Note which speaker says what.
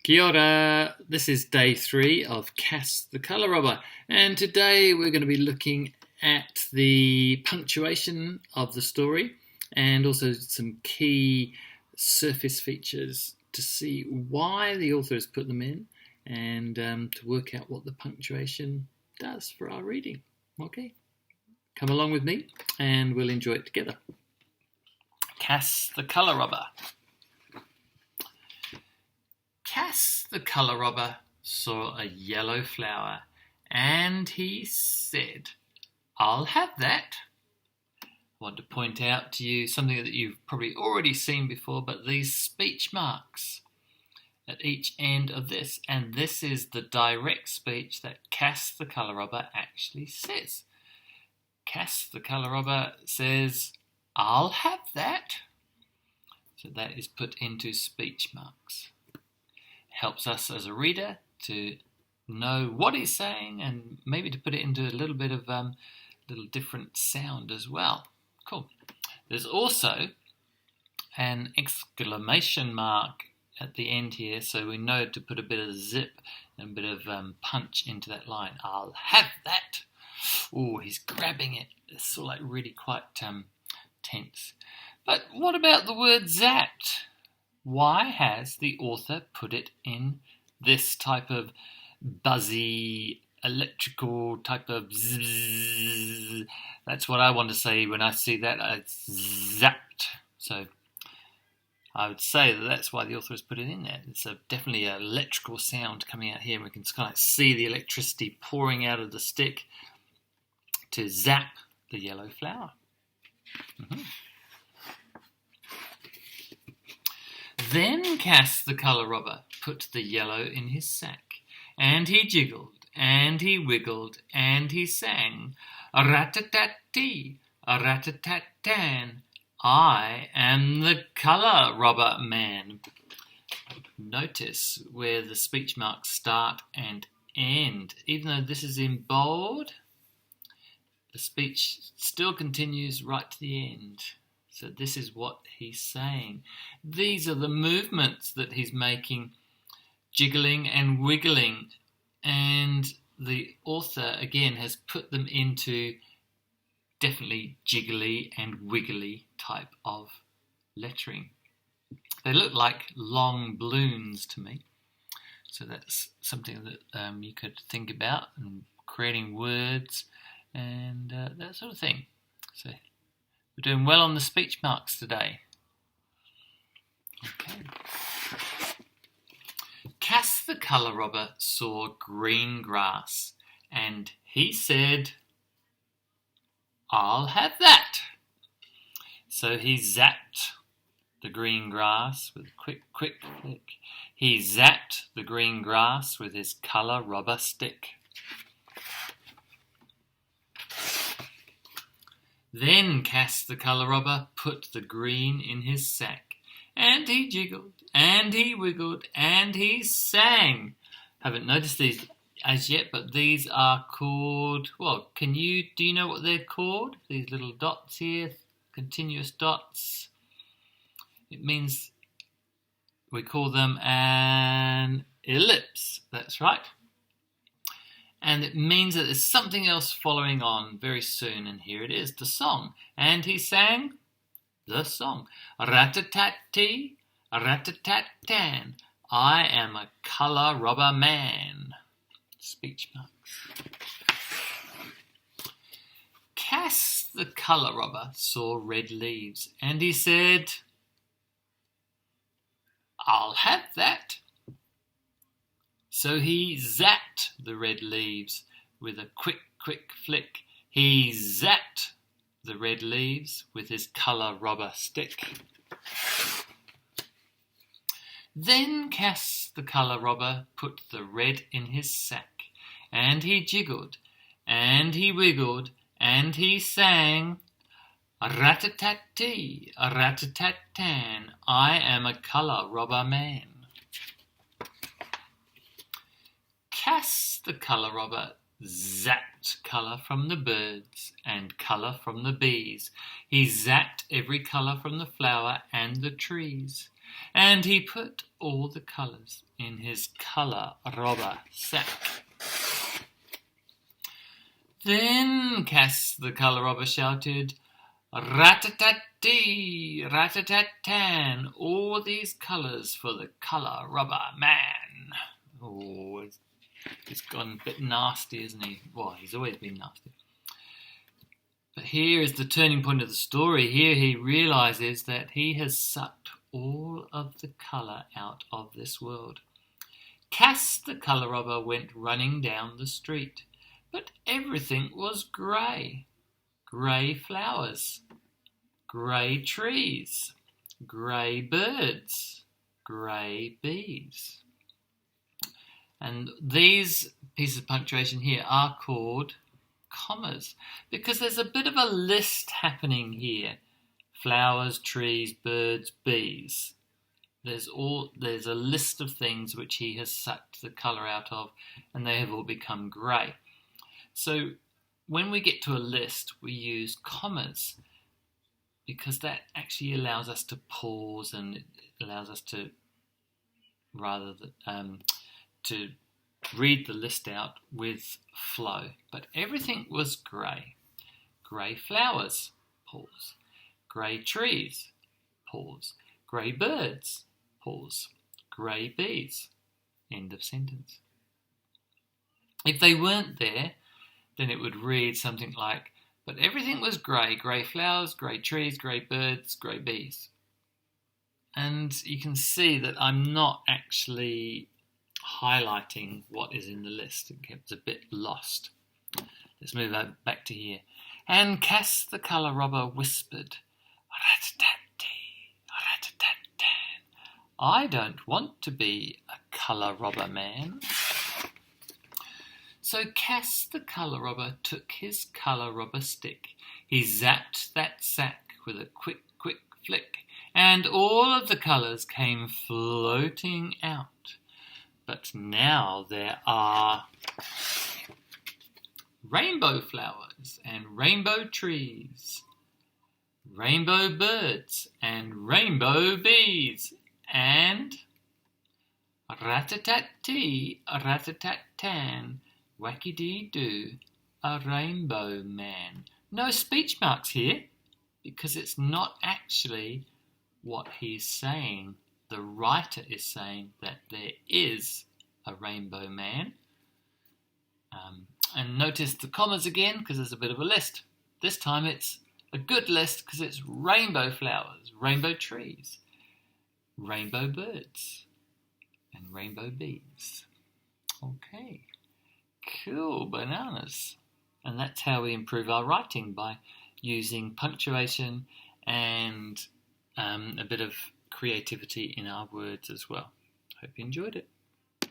Speaker 1: Kia ora. This is day 3 of Cass the Colour Robber, and today we're going to be looking at the punctuation of the story and also some key surface features to see why the author has put them in and to work out what the punctuation does for our reading. Okay, come along with me and we'll enjoy it together. Cass the Colour Robber. Cass the Colour Robber saw a yellow flower, and he said, "I'll have that." I want to point out to you something that you've probably already seen before, but these speech marks at each end of this, and this is the direct speech that Cass the Colour Robber actually says. Cass the Colour Robber says, "I'll have that." So that is put into speech marks. Helps us as a reader to know what he's saying and maybe to put it into a little bit of little different sound as well. Cool. There's also an exclamation mark at the end here, so we know to put a bit of zip and a bit of punch into that line. I'll have that. Oh, he's grabbing it. It's sort of like really quite tense. But what about the word zapped? Why has the author put it in this type of buzzy, electrical type of zzz? That's what I want to say when I see that. It's zapped. So I would say that that's why the author has put it in there. It's definitely an electrical sound coming out here. We can kind of see the electricity pouring out of the stick to zap the yellow flower. Mm-hmm. Then Cass the Colour Robber put the yellow in his sack, and he jiggled, and he wiggled, and he sang, "A-rat-a-tat-tee, a-rat-a-tat-tan, I am the Colour Robber Man." Notice where the speech marks start and end. Even though this is in bold, the speech still continues right to the end. So this is what he's saying. These are the movements that he's making, jiggling and wiggling. And the author, again, has put them into definitely jiggly and wiggly type of lettering. They look like long balloons to me. So that's something that you could think about, and creating words and that sort of thing. So we're doing well on the speech marks today. Okay. Cass the Colour Robber saw green grass, and he said, "I'll have that." So he zapped the green grass with a quick flick. He zapped the green grass with his colour robber stick. Then Cass the Colour Robber put the green in his sack, and he jiggled, and he wiggled, and he sang. Haven't noticed these as yet, but these are called, well, do you know what they're called? These little dots here, continuous dots. It means we call them an ellipse, that's right. And it means that there's something else following on very soon. And here it is, the song. And he sang the song. "Rat-a-tat-tee, rat-a-tat-tan, I am a colour robber man." Speech marks. Cass the Colour Robber saw red leaves, and he said, "I'll have that." So he zapped the red leaves with a quick flick. He zapped the red leaves with his colour robber stick. Then Cass the Colour Robber put the red in his sack, and he jiggled, and he wiggled, and he sang, "A-rat-a-tat-tee, a-rat-a-tat-tan, I am a colour robber man." Cass the Colour Robber zapped colour from the birds and colour from the bees. He zapped every colour from the flower and the trees. And he put all the colours in his colour robber sack. Then Cass the colour robber shouted, "Rat-a-tat-tee, rat-a-tat-tan, all these colours for the colour robber man." Oh, he's gone a bit nasty, isn't he? Well, he's always been nasty. But here is the turning point of the story. Here he realises that he has sucked all of the colour out of this world. Cass the colour robber went running down the street, but everything was grey. Grey flowers, grey trees, grey birds, grey bees. And these pieces of punctuation here are called commas because there's a bit of a list happening here. Flowers, trees, birds, bees. There's a list of things which he has sucked the colour out of, and they have all become grey. So when we get to a list, we use commas because that actually allows us to pause, and it allows us to to read the list out with flow. But everything was grey. Grey flowers, pause. Grey trees, pause. Grey birds, pause. Grey bees, end of sentence. If they weren't there, then it would read something like, but everything was grey. Grey flowers, grey trees, grey birds, grey bees. And you can see that I'm not actually highlighting what is in the list. It gets a bit lost. Let's move back to here. And Cass the colour robber whispered, "Rat-a-tat-tee, rat-a-tat-tan. I don't want to be a colour robber man." So Cass the colour robber took his colour robber stick. He zapped that sack with a quick flick, and all of the colours came floating out. But now there are rainbow flowers and rainbow trees, rainbow birds and rainbow bees, and rat-a-tat-tee, rat-a-tat-tan, wacky-dee-doo, a rainbow man. No speech marks here because it's not actually what he's saying. The writer is saying that there is a rainbow man. And notice the commas again because there's a bit of a list. This time it's a good list because it's rainbow flowers, rainbow trees, rainbow birds, and rainbow bees. Okay. Cool bananas. And that's how we improve our writing, by using punctuation and a bit of creativity in our words as well. Hope you enjoyed it.